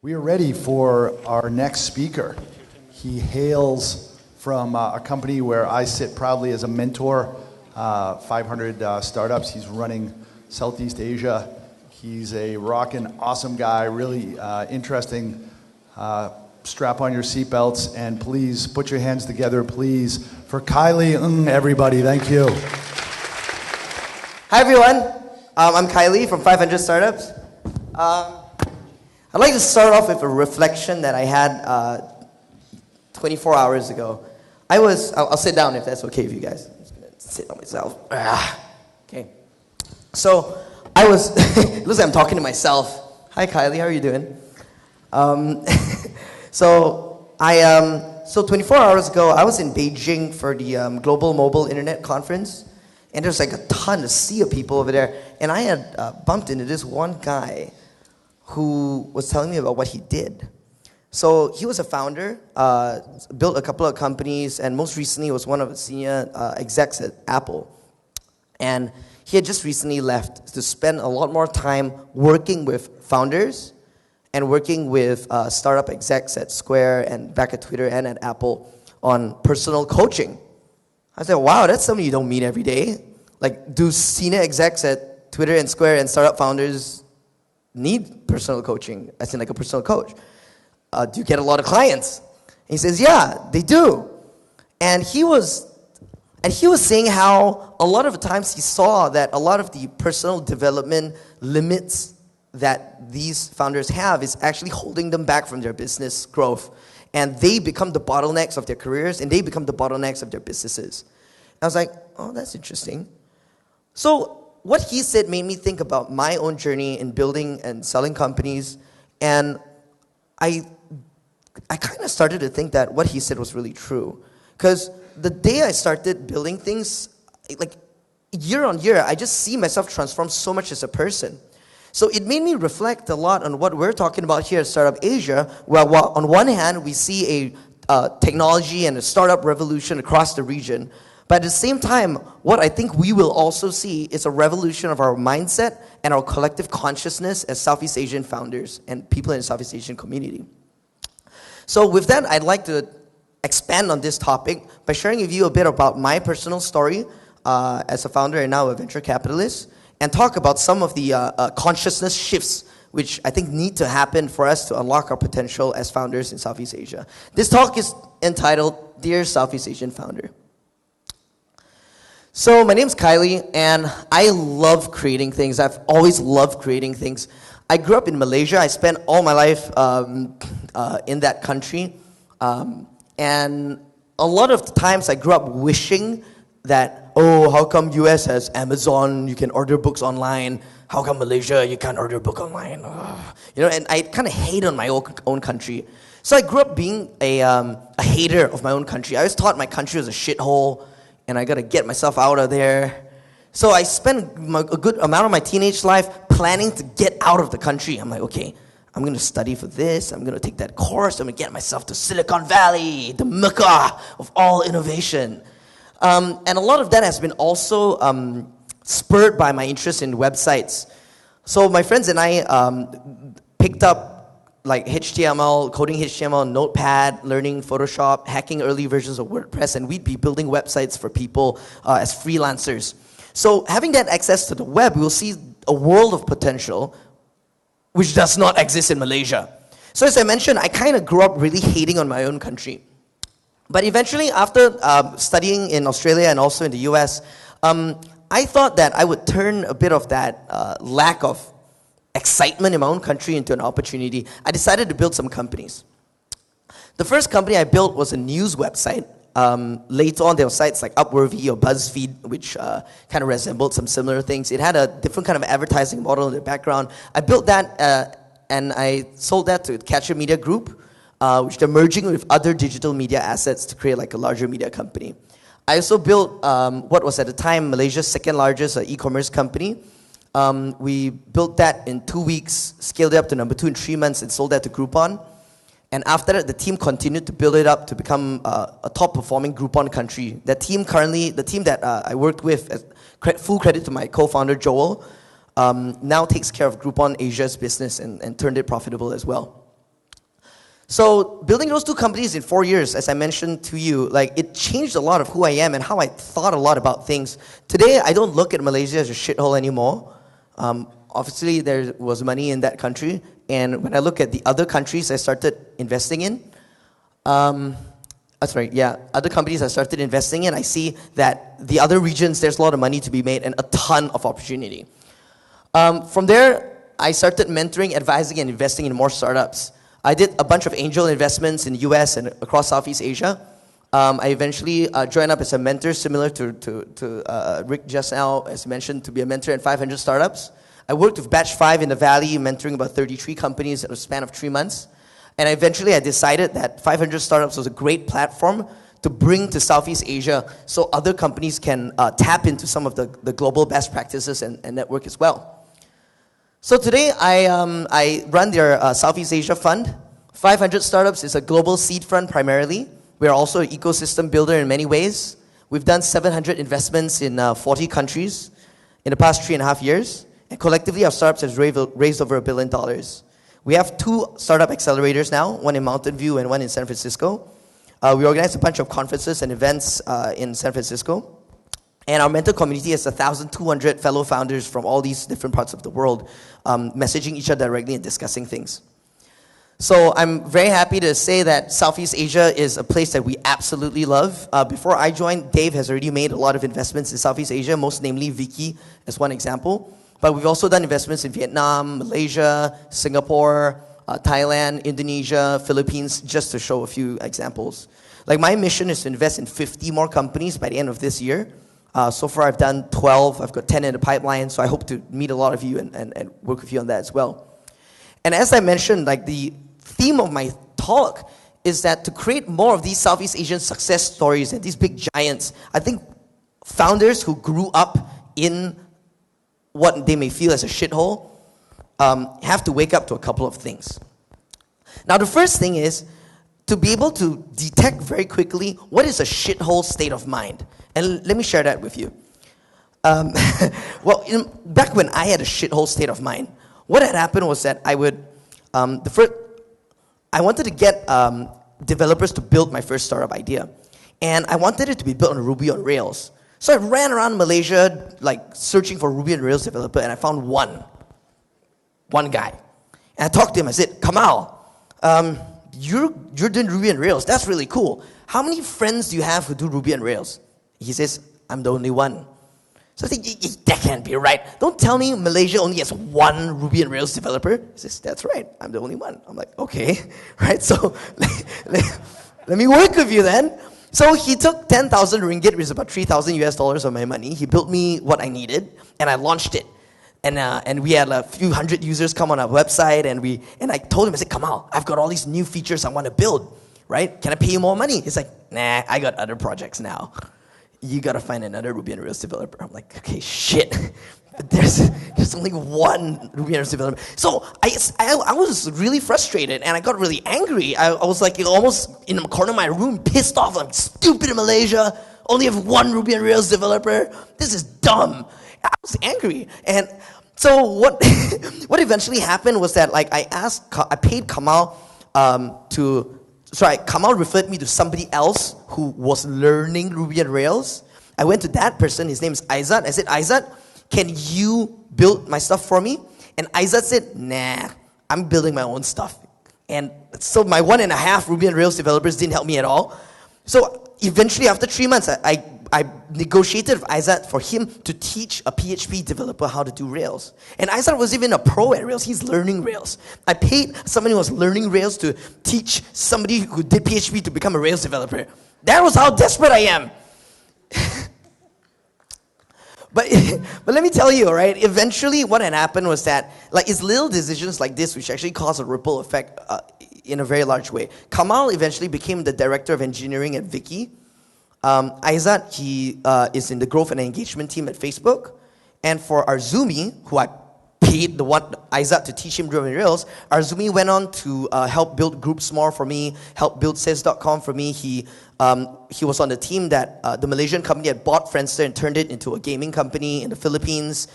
We are ready for our next speaker. He hails from a company where I sit proudly as a mentor, 500 startups. He's running Southeast Asia. He's a rockin' awesome guy, really interesting. Strap on your seatbelts and please put your hands together, please, for Khailee, everybody. Thank you. Hi everyone, I'm Khailee from 500 Startups. I'd like to start off with a reflection that I had 24 hours ago. I'll sit down if that's okay with you guys. I'm just gonna sit on myself. Okay. So it looks like I'm talking to myself. Hi Khailee, how are you doing? So 24 hours ago, I was in Beijing for the Global Mobile Internet Conference, and there's like a sea of people over there, and I had bumped into this one guy who was telling me about what he did. So he was a founder, built a couple of companies, and most recently was one of the senior execs at Apple. And he had just recently left to spend a lot more time working with founders and working with startup execs at Square and back at Twitter and at Apple on personal coaching. I said, wow, that's something you don't meet every day. Like, do senior execs at Twitter and Square and startup founders need personal coaching, as in like a personal coach? Do you get a lot of clients? And he says, yeah, they do. And he was saying how a lot of the times he saw that a lot of the personal development limits that these founders have is actually holding them back from their business growth. And they become the bottlenecks of their careers, and they become the bottlenecks of their businesses. I was like, oh, that's interesting. So what he said made me think about my own journey in building and selling companies, and I kind of started to think that what he said was really true. Because the day I started building things, like year on year, I just see myself transform so much as a person. So it made me reflect a lot on what we're talking about here at Startup Asia, where on one hand, we see a technology and a startup revolution across the region. But at the same time, what I think we will also see is a revolution of our mindset and our collective consciousness as Southeast Asian founders and people in the Southeast Asian community. So with that, I'd like to expand on this topic by sharing with you a bit about my personal story as a founder and now a venture capitalist, and talk about some of the consciousness shifts which I think need to happen for us to unlock our potential as founders in Southeast Asia. This talk is entitled, Dear Southeast Asian Founder. So my name's Khailee, and I love creating things. I've always loved creating things. I grew up in Malaysia. I spent all my life in that country. And a lot of the times I grew up wishing that, oh, how come US has Amazon, you can order books online? How come Malaysia, you can't order a book online? And I kind of hate on my own country. So I grew up being a hater of my own country. I always thought my country was a shithole, and I gotta get myself out of there. So I spent a good amount of my teenage life planning to get out of the country. I'm like, okay, I'm gonna study for this, I'm gonna take that course, I'm gonna get myself to Silicon Valley, the mecca of all innovation. And a lot of that has been also spurred by my interest in websites. So my friends and I picked up like HTML, coding HTML, Notepad, learning Photoshop, hacking early versions of WordPress, and we'd be building websites for people as freelancers. So having that access to the web, we'll see a world of potential which does not exist in Malaysia. So as I mentioned, I kind of grew up really hating on my own country. But eventually, after studying in Australia and also in the US, I thought that I would turn a bit of that lack of excitement in my own country into an opportunity. I decided to build some companies. The first company I built was a news website. Later on, there were sites like Upworthy or BuzzFeed, which kind of resembled some similar things. It had a different kind of advertising model in the background. I built that and I sold that to Catcher Media Group, which they're merging with other digital media assets to create like a larger media company. I also built what was at the time Malaysia's second largest e-commerce company. We built that in 2 weeks, scaled it up to number 2 in 3 months, and sold that to Groupon. And after that, the team continued to build it up to become a top-performing Groupon country. The team that I worked with, full credit to my co-founder Joel, now takes care of Groupon Asia's business and turned it profitable as well. So building those two companies in 4 years, as I mentioned to you, like it changed a lot of who I am and how I thought a lot about things. Today, I don't look at Malaysia as a shithole anymore. Obviously, there was money in that country. And when I look at the other countries I started investing in, other companies I started investing in, I see that the other regions, there's a lot of money to be made and a ton of opportunity. From there, I started mentoring, advising, and investing in more startups. I did a bunch of angel investments in the US and across Southeast Asia. I eventually joined up as a mentor, similar to Rick just now, as mentioned, to be a mentor at 500 startups. I worked with Batch 5 in the Valley, mentoring about 33 companies in a span of 3 months. And eventually I decided that 500 startups was a great platform to bring to Southeast Asia so other companies can tap into some of the global best practices and network as well. So today I run their Southeast Asia fund. 500 Startups is a global seed fund primarily. We are also an ecosystem builder in many ways. We've done 700 investments in 40 countries in the past 3.5 years. And collectively, our startups has raised over $1 billion. We have 2 startup accelerators now, one in Mountain View and one in San Francisco. We organize a bunch of conferences and events in San Francisco. And our mentor community has 1,200 fellow founders from all these different parts of the world, messaging each other directly and discussing things. So I'm very happy to say that Southeast Asia is a place that we absolutely love. Before I joined, Dave has already made a lot of investments in Southeast Asia, most namely Vicky as one example. But we've also done investments in Vietnam, Malaysia, Singapore, Thailand, Indonesia, Philippines, just to show a few examples. Like my mission is to invest in 50 more companies by the end of this year. So far I've done 12, I've got 10 in the pipeline, so I hope to meet a lot of you and work with you on that as well. And as I mentioned, like the theme of my talk is that to create more of these Southeast Asian success stories and these big giants, I think founders who grew up in what they may feel as a shithole have to wake up to a couple of things. Now, the first thing is to be able to detect very quickly what is a shithole state of mind. And let me share that with you. Back when I had a shithole state of mind, what had happened was that I wanted to get developers to build my first startup idea. And I wanted it to be built on Ruby on Rails. So I ran around Malaysia, like searching for Ruby on Rails developer, and I found one guy. And I talked to him, I said, Kamal, you're doing Ruby on Rails, that's really cool. How many friends do you have who do Ruby on Rails? He says, I'm the only one. So I think, that can't be right. Don't tell me Malaysia only has one Ruby on Rails developer. He says, that's right, I'm the only one. I'm like, okay, right, so let me work with you then. So he took 10,000 ringgit, which is about $3,000 of my money. He built me what I needed, and I launched it. And we had a few hundred users come on our website, and I told him, I said, Kamal, I've got all these new features I want to build, right? Can I pay you more money? He's like, nah, I got other projects now. You got to find another Ruby on Rails developer. I'm like, okay, shit. There's only one Ruby on Rails developer. So I was really frustrated, and I got really angry. I was like almost in the corner of my room, pissed off. I'm stupid in Malaysia. Only have one Ruby on Rails developer. This is dumb. I was angry. And so what eventually happened was that like I paid Kamal Kamal referred me to somebody else who was learning Ruby on Rails. I went to that person, his name is Aizat. I said, Aizat, can you build my stuff for me? And Aizat said, nah, I'm building my own stuff. And so my 1.5 Ruby on Rails developers didn't help me at all. So eventually after 3 months, I negotiated with Aizat for him to teach a PHP developer how to do Rails. And Aizat was even a pro at Rails. He's learning Rails. I paid somebody who was learning Rails to teach somebody who did PHP to become a Rails developer. That was how desperate I am. But let me tell you, right, eventually what had happened was that like it's little decisions like this which actually cause a ripple effect in a very large way. Kamal eventually became the director of engineering at Vicky. Aizat, he is in the growth and engagement team at Facebook. And for Arzumi, who I paid Isaac to teach him Ruby on Rails, Arzumi went on to help build Groups More for me, help build Says.com for me. He was on the team that the Malaysian company had bought Friendster and turned it into a gaming company in the Philippines.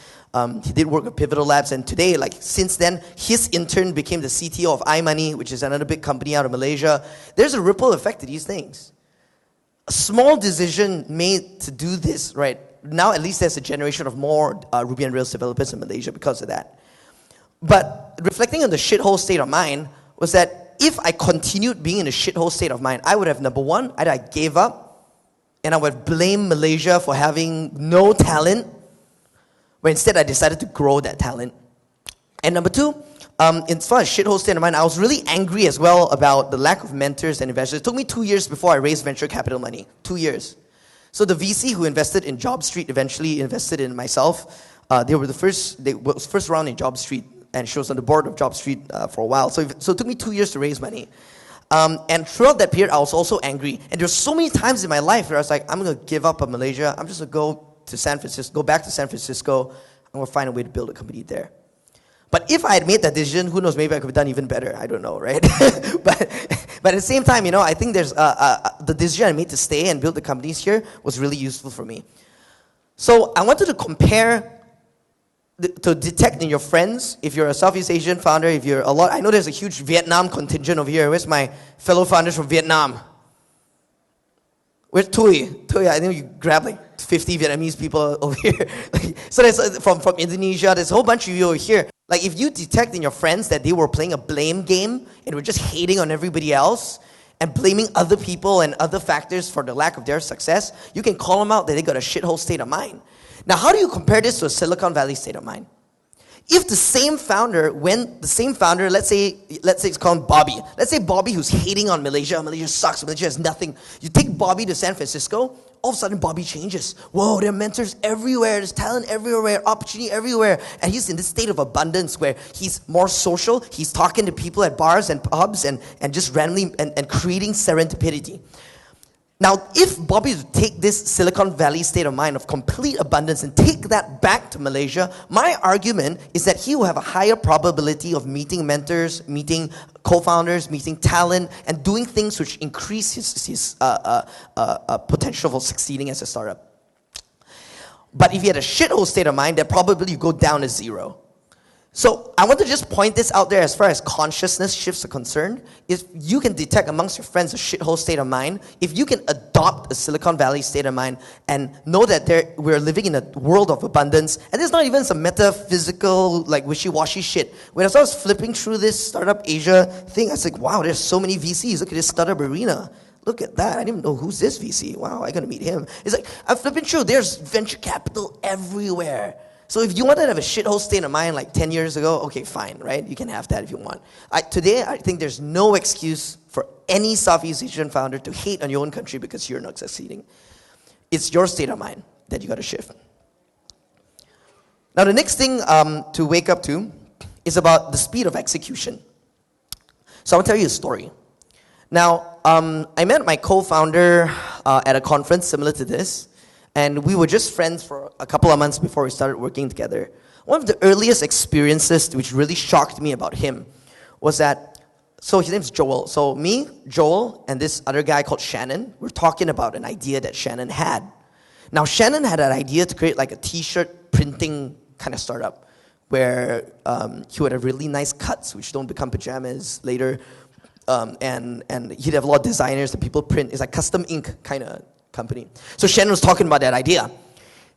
He did work with Pivotal Labs, and today, since then, his intern became the CTO of iMoney, which is another big company out of Malaysia. There's a ripple effect to these things. A small decision made to do this, right? Now at least there's a generation of more Ruby on Rails developers in Malaysia because of that. But reflecting on the shithole state of mind was that if I continued being in a shithole state of mind, I would have, number one, either I gave up and I would blame Malaysia for having no talent, but instead I decided to grow that talent. And number two, as far as shithole state of mind, I was really angry as well about the lack of mentors and investors. It took me 2 years before I raised venture capital money. 2 years. So the VC who invested in JobStreet eventually invested in myself. They were the first round in JobStreet, and she was on the board of JobStreet for a while. So it took me 2 years to raise money. And throughout that period, I was also angry. And there were so many times in my life where I was like, I'm going to give up on Malaysia. I'm just going to go back to San Francisco. I'm going to find a way to build a company there. But if I had made that decision, who knows, maybe I could have done even better. I don't know, right? but at the same time, I think there's the decision I made to stay and build the companies here was really useful for me. So I wanted to compare, to detect in your friends, if you're a Southeast Asian founder, if you're I know there's a huge Vietnam contingent over here. Where's my fellow founders from Vietnam? Where's Tui? Tui, I think you grabbed like 50 Vietnamese people over here. So there's from Indonesia, there's a whole bunch of you over here. Like if you detect in your friends that they were playing a blame game and were just hating on everybody else and blaming other people and other factors for the lack of their success, you can call them out that they got a shithole state of mind. Now, how do you compare this to a Silicon Valley state of mind? If the same founder, let's say it's called Bobby. Let's say Bobby who's hating on Malaysia sucks, Malaysia has nothing. You take Bobby to San Francisco, all of a sudden Bobby changes. Whoa, there are mentors everywhere, there's talent everywhere, opportunity everywhere. And he's in this state of abundance where he's more social, he's talking to people at bars and pubs and just randomly and creating serendipity. Now, if Bobby would take this Silicon Valley state of mind of complete abundance and take that back to Malaysia, my argument is that he will have a higher probability of meeting mentors, meeting co-founders, meeting talent, and doing things which increase his potential for succeeding as a startup. But if he had a shithole state of mind, that probability would go down to zero. So I want to just point this out there as far as consciousness shifts are concerned. If you can detect amongst your friends a shithole state of mind, if you can adopt a Silicon Valley state of mind and know that we're living in a world of abundance, and there's not even some metaphysical, like wishy-washy shit. When I was flipping through this Startup Asia thing, I was like, wow, there's so many VCs. Look at this startup arena. Look at that. I didn't even know who's this VC. Wow, I gotta meet him. It's like, I'm flipping through. There's venture capital everywhere. So if you wanted to have a shithole state of mind like 10 years ago, okay, fine, right? You can have that if you want. Today, I think there's no excuse for any Southeast Asian founder to hate on your own country because you're not succeeding. It's your state of mind that you got to shift. Now, the next thing to wake up to is about the speed of execution. So I'll tell you a story. Now, I met my co-founder at a conference similar to this. And we were just friends for a couple of months before we started working together. One of the earliest experiences which really shocked me about him was that, so his name's Joel. So me, Joel, and this other guy called Shannon, we're talking about an idea that Shannon had. Now Shannon had an idea to create like a t-shirt printing kind of startup where he would have really nice cuts which don't become pajamas later. And he'd have a lot of designers that people print. It's like custom ink kind of company. So Shannon was talking about that idea.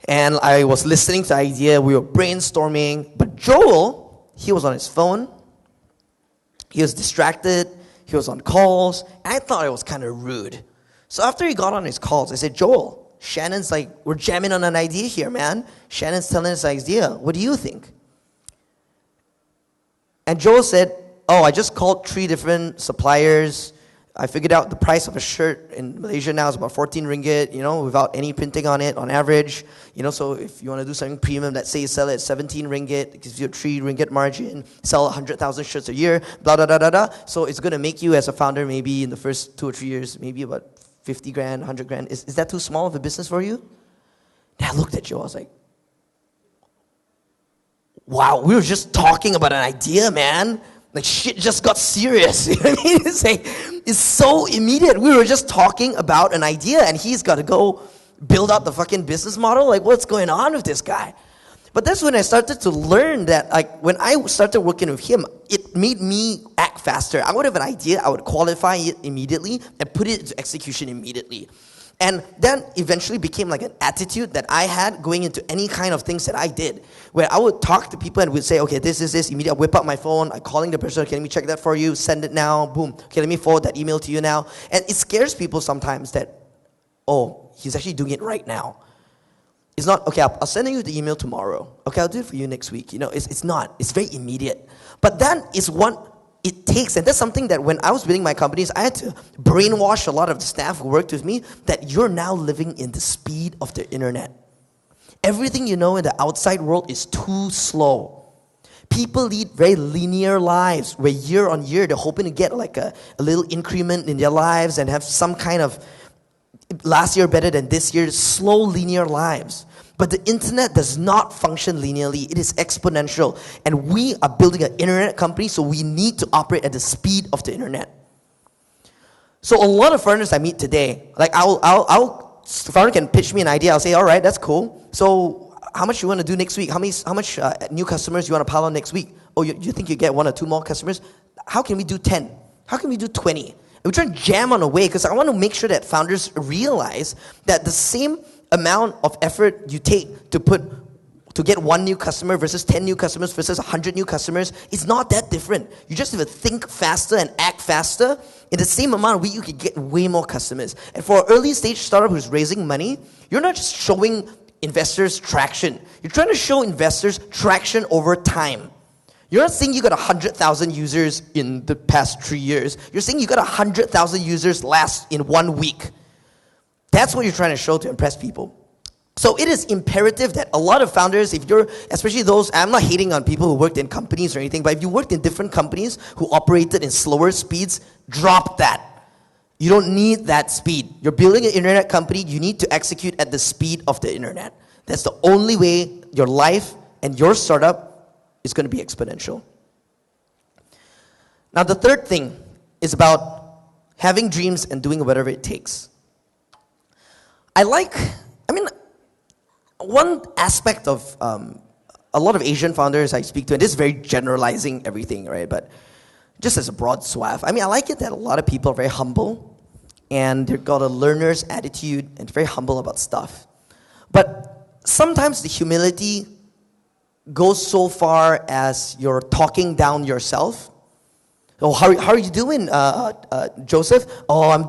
And I was listening to the idea. We were brainstorming. But Joel, he was on his phone. He was distracted. He was on calls. I thought it was kind of rude. So after he got on his calls, I said, Joel, Shannon's like, we're jamming on an idea here, man. Shannon's telling us an idea. What do you think? And Joel said, oh, I just called 3 different suppliers. I figured out the price of a shirt in Malaysia now is about 14 ringgit, without any printing on it on average. So if you want to do something premium, let's say you sell it at 17 ringgit, it gives you a 3 ringgit margin, sell 100,000 shirts a year, blah, blah, blah, blah, blah. So it's going to make you as a founder maybe in the first 2 or 3 years, maybe about 50 grand, 100 grand. Is that too small of a business for you? And I looked at Joe, I was like, wow, we were just talking about an idea, man. Like, shit just got serious. You know what I mean? It's like, it's so immediate. We were just talking about an idea, and he's got to go build out the fucking business model. Like, what's going on with this guy? But that's when I started to learn that, like, when I started working with him, it made me act faster. I would have an idea, I would qualify it immediately, and put it into execution immediately. And that eventually became like an attitude that I had going into any kind of things that I did, where I would talk to people and would say, okay, this, immediately I whip out my phone, I'm calling the person, okay, let me check that for you, send it now, boom, okay, let me forward that email to you now. And it scares people sometimes that, oh, he's actually doing it right now. It's not, okay, I'll send you the email tomorrow. Okay, I'll do it for you next week. You know, it's not. It's very immediate. But that is what it takes. And that's something that when I was building my companies, I had to brainwash a lot of the staff who worked with me that you're now living in the speed of the internet. Everything you know in the outside world is too slow. People lead very linear lives where year on year they're hoping to get like a little increment in their lives and have some kind of last year better than this year, slow linear lives. But the internet does not function linearly. It is exponential. And we are building an internet company, so we need to operate at the speed of the internet. So a lot of founders I meet today, like the founder can pitch me an idea. I'll say, all right, that's cool. So how much you want to do next week? How much new customers you want to pile on next week? Oh, you think you get 1 or 2 more customers? How can we do 10? How can we do 20? And we try to jam on a way because I want to make sure that founders realize that the same amount of effort you take to get 1 new customer versus 10 new customers versus 100 new customers is not that different. You just have to think faster and act faster. In the same amount of week, you can get way more customers. And for an early stage startup who's raising money, you're not just showing investors traction. You're trying to show investors traction over time. You're not saying you got 100,000 users in the past 3 years. You're saying you got 100,000 users in 1 week. That's what you're trying to show to impress people. So it is imperative that a lot of founders, especially those, I'm not hating on people who worked in companies or anything, but if you worked in different companies who operated in slower speeds, drop that. You don't need that speed. You're building an internet company, you need to execute at the speed of the internet. That's the only way your life and your startup is going to be exponential. Now the third thing is about having dreams and doing whatever it takes. One aspect of a lot of Asian founders I speak to, and this is very generalizing everything, right? But just as a broad swath, I like it that a lot of people are very humble and they've got a learner's attitude and very humble about stuff. But sometimes the humility goes so far as you're talking down yourself. Oh, how are you doing, Joseph? Oh, I'm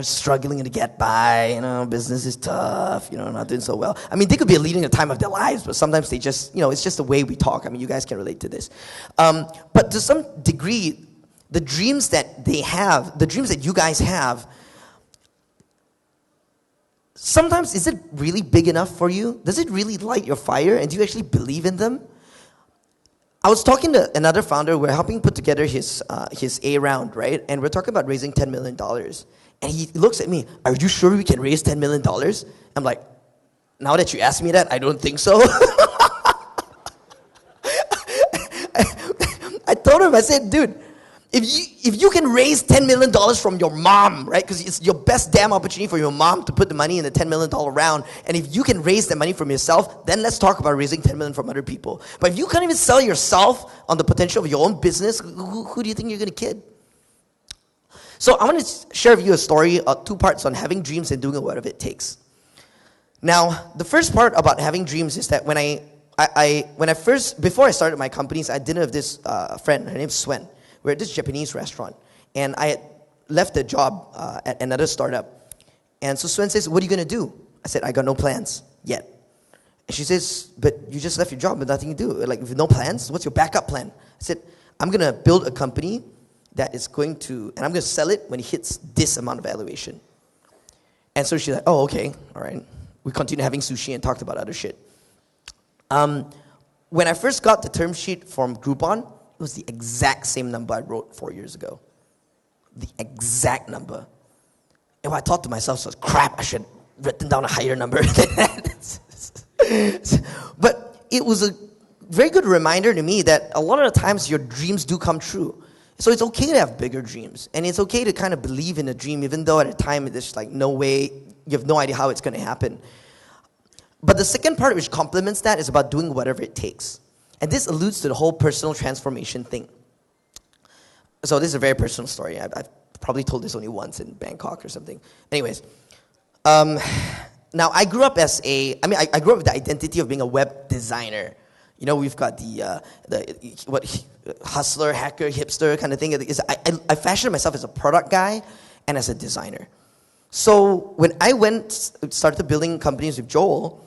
struggling to get by. Business is tough. Not doing so well. They could be leading the time of their lives, but sometimes they just, it's just the way we talk. You guys can relate to this. But to some degree, the dreams that they have, the dreams that you guys have, sometimes is it really big enough for you? Does it really light your fire? And do you actually believe in them? I was talking to another founder. We're helping put together his A round, right? And we're talking about raising $10 million. And he looks at me, are you sure we can raise $10 million? I'm like, now that you ask me that, I don't think so. I told him, I said, dude, if you can raise $10 million from your mom, right? Because it's your best damn opportunity for your mom to put the money in the $10 million round. And if you can raise the money from yourself, then let's talk about raising $10 million from other people. But if you can't even sell yourself on the potential of your own business, who do you think you're going to kid? So I want to share with you a story, 2 parts on having dreams and doing whatever it takes. Now, the first part about having dreams is that before I started my companies, I had dinner with this friend. Her name's Swen. We're at this Japanese restaurant, and I had left a job at another startup. And so Swen says, what are you going to do? I said, I got no plans yet. And she says, but you just left your job with nothing to do. Like, with no plans, what's your backup plan? I said, I'm going to build a company that is going to, and I'm going to sell it when it hits this amount of valuation. And so she's like, oh, okay, all right. We continued having sushi and talked about other shit. When I first got the term sheet from Groupon, it was the exact same number I wrote 4 years ago. The exact number. And I thought to myself, so crap, I should have written down a higher number than that. But it was a very good reminder to me that a lot of the times your dreams do come true. So it's okay to have bigger dreams. And it's okay to kind of believe in a dream, even though at a time there's like no way, you have no idea how it's going to happen. But the second part which complements that is about doing whatever it takes. And this alludes to the whole personal transformation thing. So this is a very personal story. I've probably told this only once in Bangkok or something. Anyways, now I grew up I grew up with the identity of being a web designer. You know, we've got the hustler, hacker, hipster kind of thing. I fashioned myself as a product guy and as a designer. So when I started building companies with Joel,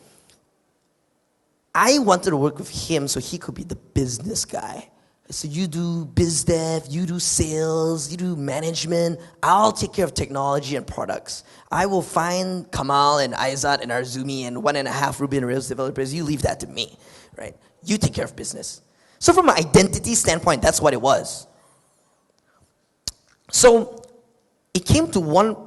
I wanted to work with him so he could be the business guy. So you do biz dev, you do sales, you do management. I'll take care of technology and products. I will find Kamal and Aizat and Arzumi and 1.5 Ruby on Rails developers. You leave that to me, right? You take care of business. So from an identity standpoint, that's what it was. So it came to one,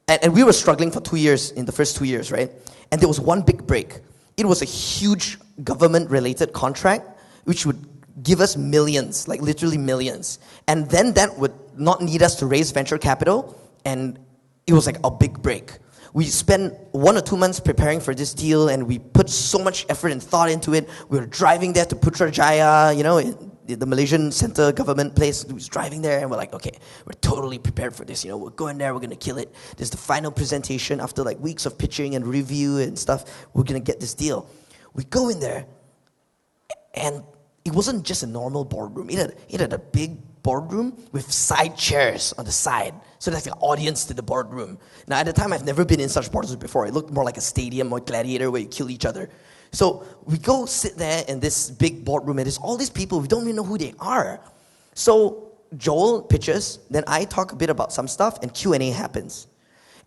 and we were struggling for 2 years, in the first 2 years, right? And there was one big break. It was a huge government-related contract which would give us millions, like literally millions. And then that would not need us to raise venture capital, and it was like a big break. We spent 1 or 2 months preparing for this deal, and we put so much effort and thought into it. We were driving there to Putrajaya, you know, the Malaysian center government place. We was driving there, and we're like, okay, we're totally prepared for this. You know, we're going there, we're going to kill it. This is the final presentation after like weeks of pitching and review and stuff. We're going to get this deal. We go in there, and it wasn't just a normal boardroom. It had a big boardroom with side chairs on the side. So there's an audience to the boardroom. Now, at the time, I've never been in such boardrooms before. It looked more like a stadium or gladiator where you kill each other. So we go sit there in this big boardroom, and there's all these people. We don't even know who they are. So Joel pitches, then I talk a bit about some stuff, and Q&A happens.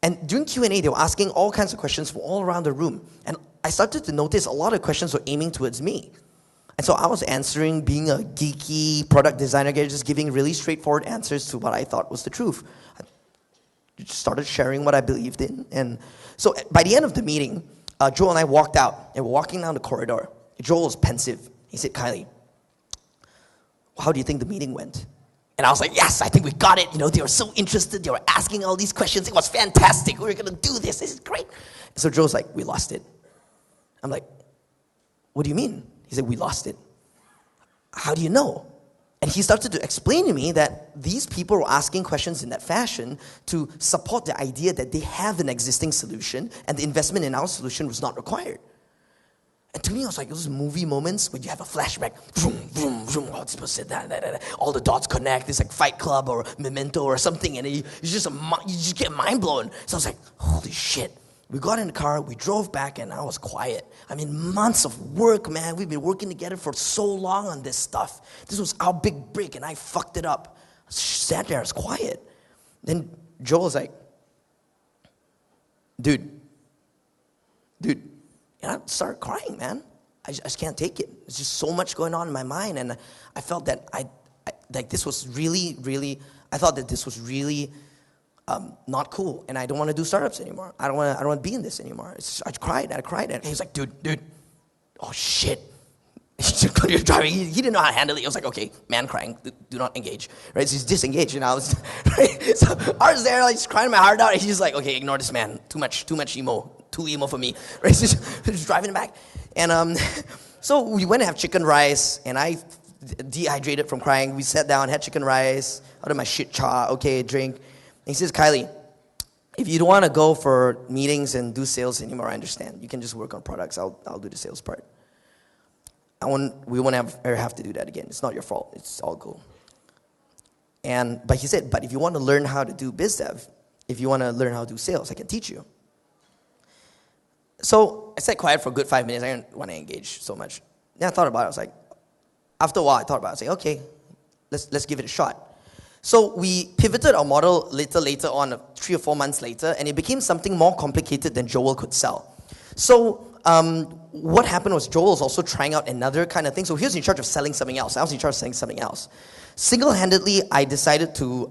And during Q&A, they were asking all kinds of questions from all around the room. And I started to notice a lot of questions were aiming towards me. And so I was answering, being a geeky product designer guy, just giving really straightforward answers to what I thought was the truth. I just started sharing what I believed in. And so by the end of the meeting, Joel and I walked out, and we're walking down the corridor. Joel was pensive. He said, Khailee, how do you think the meeting went? And I was like, yes, I think we got it. You know, they were so interested. They were asking all these questions. It was fantastic. We were going to do this. This is great. So Joel's like, we lost it. I'm like, what do you mean? He said, we lost it. How do you know? And he started to explain to me that these people were asking questions in that fashion to support the idea that they have an existing solution and the investment in our solution was not required. And to me, I was like, those movie moments when you have a flashback, vroom, vroom, vroom, oh, this person said that, all the dots connect. It's like Fight Club or Memento or something, and you just get mind blown. So I was like, holy shit. We got in the car, we drove back, and I was quiet. I mean, months of work, man. We've been working together for so long on this stuff. This was our big break, and I fucked it up. I sat there, I was quiet. Then Joel was like, dude. And I started crying, man. I just can't take it. There's just so much going on in my mind, and I felt that this was really, really, I thought that this was really not cool, and I don't want to do startups anymore. I don't want to be in this anymore. I cried, and he was like, dude, oh shit. You're driving. He didn't know how to handle it. He was like, okay, man crying, do not engage, right? So he's disengaged, and I was, right? So I was there, like, just crying my heart out, and he's just like, okay, ignore this man. Too much emo, too emo for me, right? So just driving back, and so we went to have chicken rice, and I dehydrated from crying. We sat down, had chicken rice, out of my shit cha, okay, drink. And he says, Khailee, if you don't want to go for meetings and do sales anymore, I understand. You can just work on products. I'll do the sales part. We won't ever have to do that again. It's not your fault. It's all cool. But he said, but if you want to learn how to do biz dev, if you want to learn how to do sales, I can teach you. So I sat quiet for a good 5 minutes. I didn't want to engage so much. Then I thought about it. I was like, after a while, I thought about it. I was like, okay, let's give it a shot. So we pivoted our model later on, 3 or 4 months later, and it became something more complicated than Joel could sell. So what happened was Joel was also trying out another kind of thing. So he was in charge of selling something else. I was in charge of selling something else. Single-handedly, I decided to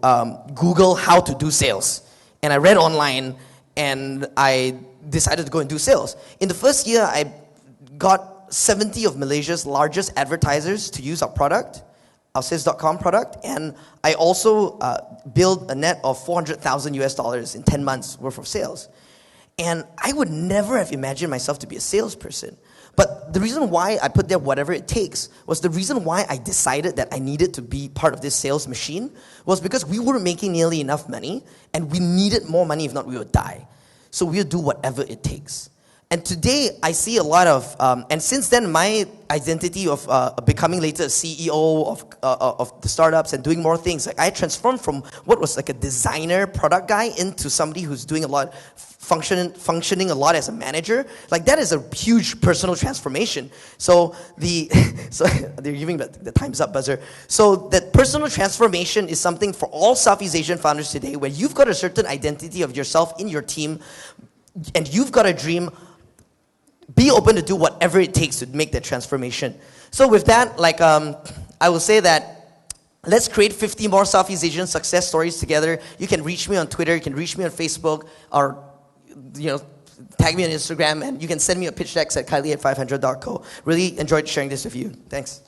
Google how to do sales. And I read online, and I decided to go and do sales. In the first year, I got 70 of Malaysia's largest advertisers to use our product, our sales.com product, and I also built a net of $400,000 US in 10 months worth of sales. And I would never have imagined myself to be a salesperson. But the reason why I put there whatever it takes was the reason why I decided that I needed to be part of this sales machine was because we weren't making nearly enough money and we needed more money, if not we would die. So we'll do whatever it takes. And today I see a lot of, and since then my identity of becoming later a CEO of the startups and doing more things, like I transformed from what was like a designer product guy into somebody who's doing a lot, functioning a lot as a manager. Like that is a huge personal transformation. So they're giving the time's up buzzer. So that personal transformation is something for all Southeast Asian founders today, where you've got a certain identity of yourself in your team, and you've got a dream. Be open to do whatever it takes to make that transformation. So with that, I will say that let's create 50 more Southeast Asian success stories together. You can reach me on Twitter, you can reach me on Facebook, or tag me on Instagram, and you can send me a pitch deck at Khailee at 500.co. Really enjoyed sharing this with you. Thanks.